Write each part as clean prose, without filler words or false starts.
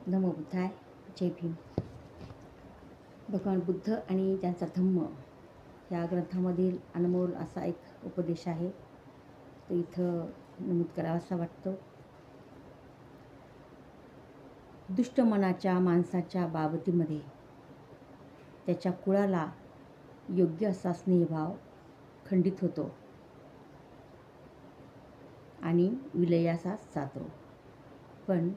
नमो बुद्धाय. जय भीम. भगवान बुद्ध आणि त्यांचा धम्म या ग्रंथामधील अनमोल असा एक उपदेश आहे, तो इथं नमूद करावासा वाटतो. दुष्ट मनाच्या माणसाच्या बाबतीमध्ये त्याच्या कुळाला योग्य असा स्नेहभाव खंडित होतो आणि विलयासाच जातो. पण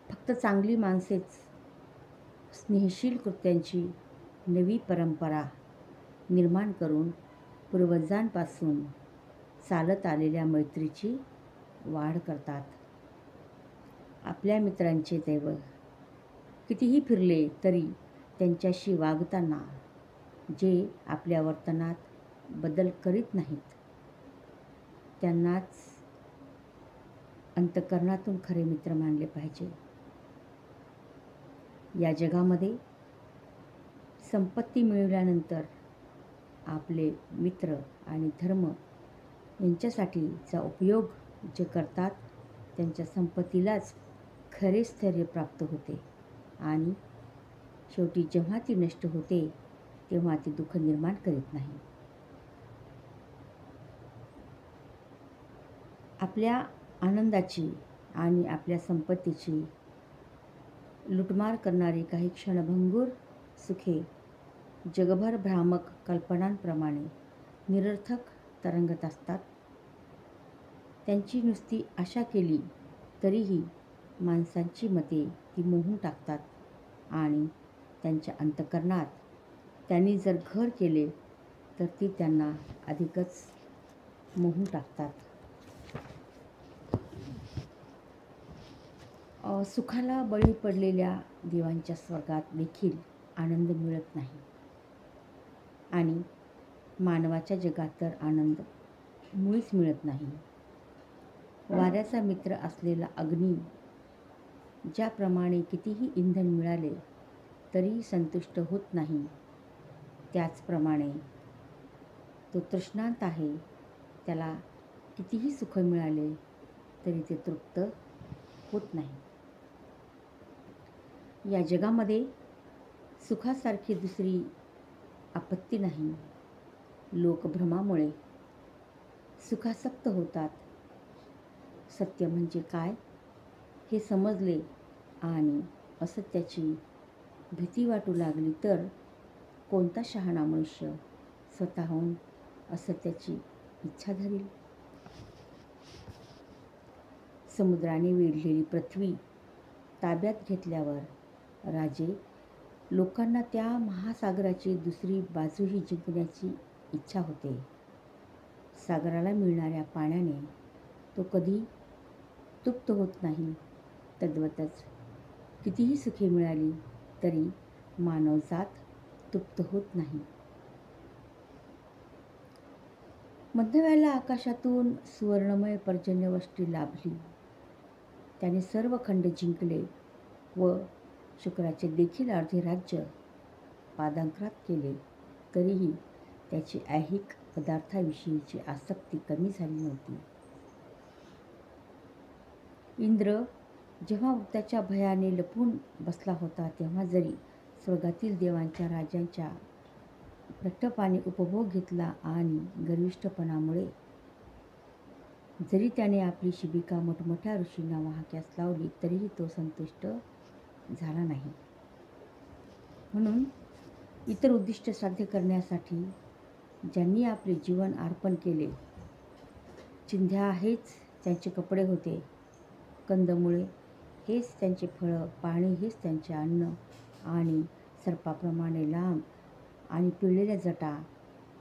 फक्त चांगली माणसेच स्नेहशील कृत्यांची नवी परंपरा निर्माण करून पूर्वजांपासून चालत आलेल्या मैत्रीची वाढ करतात. आपल्या मित्रांचे दैव कितीही फिरले तरी त्यांच्याशी वागताना जे आपल्या वर्तनात बदल करीत नाहीत, त्यांनाच अंतःकरणातून खरे मित्र मानले पाहिजे. या जगामध्ये संपत्ती मिळवल्यानंतर आपले मित्र आणि धर्म यांच्यासाठीचा उपयोग जे करतात, त्यांच्या संपत्तीलाच खरे स्थैर्य प्राप्त होते आणि शेवटी जेव्हा ती नष्ट होते तेव्हा ती दुःख निर्माण करीत नाही. आपल्या आनंदाची आणि आपल्या संपत्तीची लुटमार करणारी काही क्षणभंगूर सुखे जगभर भ्रामक कल्पनांप्रमाणे निरर्थक तरंगत असतात. त्यांची नुसती आशा केली तरीही माणसांची मते ती मोहून टाकतात आणि त्यांच्या अंतःकरणात त्यांनी जर घर केले तर ती त्यांना अधिकच मोहून टाकतात. सुखाला बळी पडलेल्या देवांच्या स्वर्गात देखील आनंद मिळत नाही आणि मानवाच्या जगात तर आनंद मुळीच मिळत नाही. वाऱ्याचा मित्र असलेला अग्नी ज्याप्रमाणे कितीही इंधन मिळाले तरीही संतुष्ट होत नाही, त्याचप्रमाणे तो तृष्णांत आहे, त्याला कितीही सुख मिळाले तरी ते तृप्त होत नाही. या जगामध्ये सुखासारखी दुसरी आपत्ती नाही. लोक भ्रमामुळे सुखासक्त होतात. सत्य म्हणजे काय हे समजले आणि असत्याची भीती वाटू लागली तर कोणता शहाणा मनुष्य स्वतःहून असत्याची इच्छा धरील? समुद्राने वेढलेली पृथ्वी ताब्यात घेतल्यावर राजे लोकांना त्या महासागराची दुसरी बाजूही जिंकण्याची इच्छा होते. सागराला मिळणाऱ्या पाण्याने तो कधी तृप्त होत नाही. तद्वतच कितीही सुखे मिळाली तरी मानवजात तृप्त होत नाही. मध्यवेळेला आकाशातून सुवर्णमय पर्जन्यवृष्टी लाभली. त्याने सर्व खंड जिंकले व शुक्राचे देखील अर्धे राज्य पादांक्रात केले, तरीही त्याची ऐहिक पदार्थाविषयीची आसक्ती कमी झाली नव्हती. इंद्र जेव्हा मृत्यूच्या भयाने लपून बसला होता, तेव्हा जरी स्वर्गातील देवांच्या राजांच्या प्रट्टपाने उपभोग घेतला आणि गर्विष्ठपणामुळे जरी त्याने आपली शिबिका मोठमोठ्या ऋषींना वाहक्यास लावली तरीही तो संतुष्ट झाला नाही. म्हणून इतर उद्दिष्ट साध्य करण्यासाठी ज्यांनी आपले जीवन अर्पण केले, चिंध्या हेच त्यांचे कपडे होते, कंदमुळे हेच त्यांचे फळं, पाणी हेच त्यांचे अन्न आणि सर्पाप्रमाणे लांब आणि पिळलेल्या जटा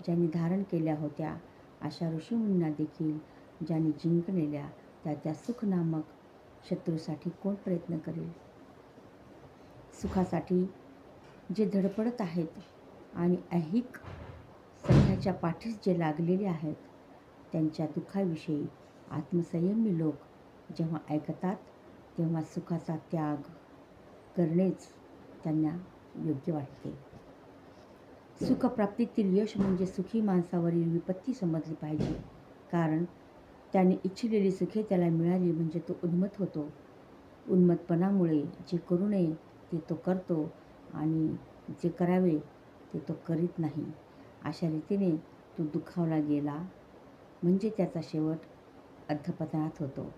ज्यांनी धारण केल्या होत्या, अशा ऋषीमुनींना देखील ज्यांनी जिंकलेल्या त्या सुख नामक शत्रूसाठी कोण प्रयत्न करेल? सुखासाठी जे धडपडत आहेत आणि ऐहिक सध्याच्या पाठीस जे लागलेले आहेत, त्यांच्या दुःखाविषयी आत्मसंयमी लोक जेव्हा ऐकतात तेव्हा सुखाचा त्याग करणेच त्यांना योग्य वाटते. सुखप्राप्तीतील यश म्हणजे सुखी माणसावरील विपत्ती समजली पाहिजे, कारण त्याने इच्छिलेली सुखे त्याला मिळाली म्हणजे तो उन्मत्त होतो. उन्मत्तपणामुळे जे करू नये ते तो करतो आणि जे करावे ते तो करीत नाही. अशा रीतीने तो दुखावला गेला म्हणजे त्याचा शेवट अधःपतनात होतो.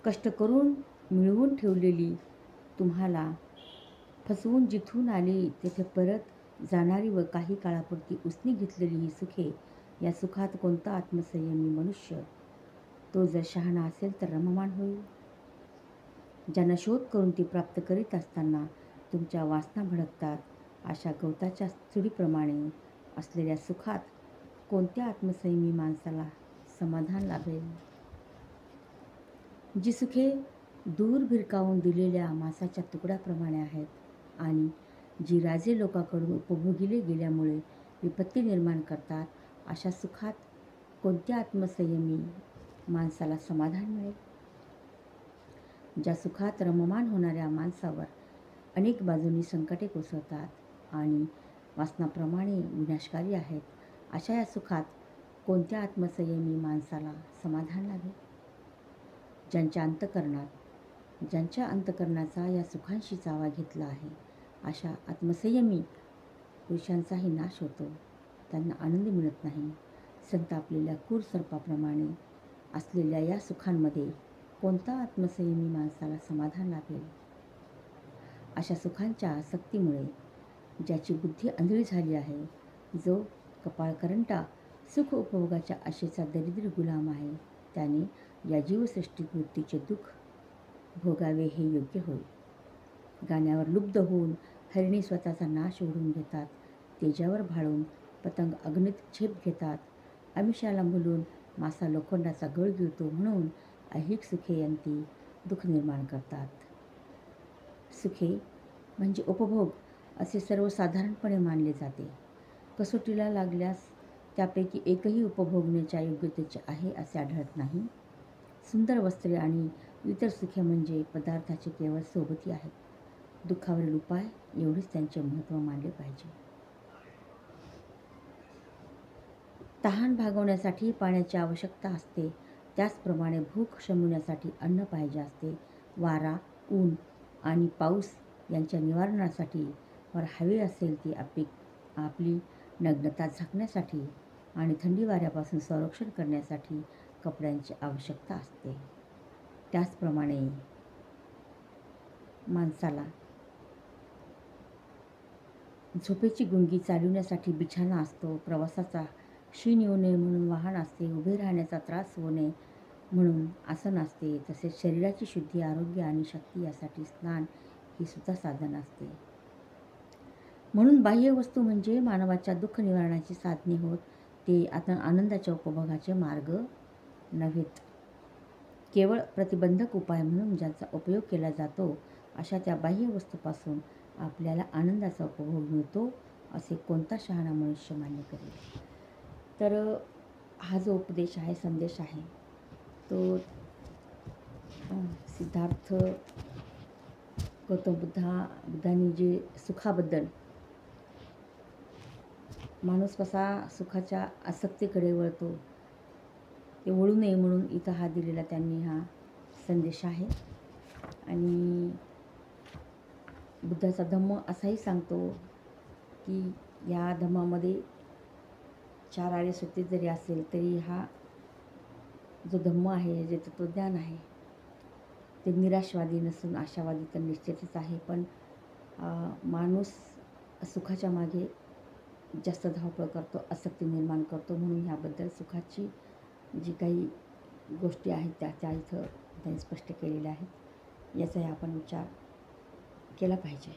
कष्ट करून मिळवून ठेवलेली, तुम्हाला फसवून जिथून आली तेथे परत जाणारी व काही काळापुरती उसनी घेतलेली ही सुखे, या सुखात कोणता आत्मसंयमी मनुष्य, तो जर शहाणा असेल तर रममाण होईल. ज्यांना शोध करून ती प्राप्त करीत असताना तुमच्या वासना भडकतात, अशा गवताच्या चुडीप्रमाणे असलेल्या सुखात कोणत्या आत्मसंयमी माणसाला समाधान लाभेल? जी सुखे दूर भिरकावून दिलेल्या मांसाच्या तुकड्याप्रमाणे आहेत आणि जी राजे लोकांकडून उपभोगिले गेल्यामुळे विपत्ती निर्माण करतात, अशा सुखात कोणत्या आत्मसंयमी माणसाला समाधान मिळेल? ज्या सुखात रममाण होणाऱ्या माणसावर अनेक बाजूंनी संकटे कोसळतात आणि वासनाप्रमाणे विनाशकारी आहेत, अशा या सुखात कोणत्या आत्मसंयमी माणसाला समाधान लाभेल? ज्यांच्या अंतःकरणाचा या सुखांशी चावा घेतला आहे, अशा आत्मसंयमी पुरुषांचाही नाश होतो. त्यांना आनंद मिळत नाही. संतापलेल्या क्रूर सर्पाप्रमाणे असलेल्या या सुखांमध्ये कोणता आत्मसंयमी माणसाला समाधान लाभेल? अशा सुखांच्या आसक्तीमुळे ज्याची बुद्धी आंधळी झाली आहे, जो कपाळकरंटा सुख उपभोगाच्या आशेचा दरिद्री गुलाम आहे, त्याने या जीवसृष्टीत मृत्यूचे दुःख भोगावे हे योग्य होय. गाण्यावर लुब्ध होऊन हरिणी स्वतःचा नाश ओढून घेतात, तेजावर भाळून पतंग अग्नीत झेप घेतात, आमिषाला भुलून मासा लोखंडाचा गळ गिळतो, म्हणून ऐहिक सुखे अंती दुःख निर्माण करतात. सुखे म्हणजे उपभोग असे सर्वसाधारणपणे मानले जाते. कसोटीला लागल्यास त्यापैकी एकही उपभोगण्याच्या योग्यतेचे आहे असे आढळत नाही. सुंदर वस्त्रे आणि इतर सुखे म्हणजे पदार्थाचे केवळ सोबती आहेत. दुःखावरील उपाय एवढेच त्यांचे महत्त्व मानले पाहिजे. तहान भागवण्यासाठी पाण्याची आवश्यकता असते, त्याचप्रमाणे भूक शमवण्यासाठी अन्न पाहिजे असते. वारा, ऊन आणि पाऊस यांच्या निवारणासाठी वर हवे असेल ती आपली नग्नता झाकण्यासाठी आणि थंडी वाऱ्यापासून संरक्षण करण्यासाठी कपड्यांची आवश्यकता असते. त्याचप्रमाणे माणसाला झोपेची गुंगी चालविण्यासाठी बिछाना असतो. प्रवासाचा क्षीण येऊ नये म्हणून वाहन असते. उभे राहण्याचा त्रास होऊ नये म्हणून आसन असते. तसेच शरीराची शुद्धी, आरोग्य आणि शक्ती यासाठी स्नान ही सुद्धा साधन असते. म्हणून बाह्य वस्तू म्हणजे मानवाच्या दुःख निवारणाची साधने होत, ते आनंदाच्या उपभोगाचे मार्ग नव्हेत. केवळ प्रतिबंधक उपाय म्हणून ज्यांचा उपयोग केला जातो, अशा त्या बाह्य वस्तूपासून आपल्याला आनंदाचा उपभोग मिळतो, असे कोणता शहाणा मनुष्य मान्य करेल? तर हा जो उपदेश आहे, संदेश आहे, तो सिद्धार्थ गौतम बुद्धांनी जे सुखाबद्दल, माणूस कसा सुखाच्या आसक्तीकडे वळतो, ते वळू नये म्हणून इथं हा दिलेला त्यांनी हा संदेश आहे. आणि बुद्धाचा धम्म असाही सांगतो की या धम्मामध्ये 4 आर्य सत्य जरी असेल तरी हा जो धम्म आहे, जे तत्वज्ञान आहे, ते निराशवादी नसून आशावादी तर निश्चितच आहे. पण माणूस सुखाच्या मागे जास्त धावपळ करतो, आसक्ती निर्माण करतो, म्हणून ह्याबद्दल सुखाची जी काही गोष्टी आहेत त्या इथं त्यांनी स्पष्ट केलेल्या आहेत. याचाही आपण विचार केला पाहिजे.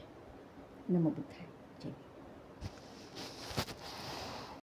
नमो बुद्धाय. जय.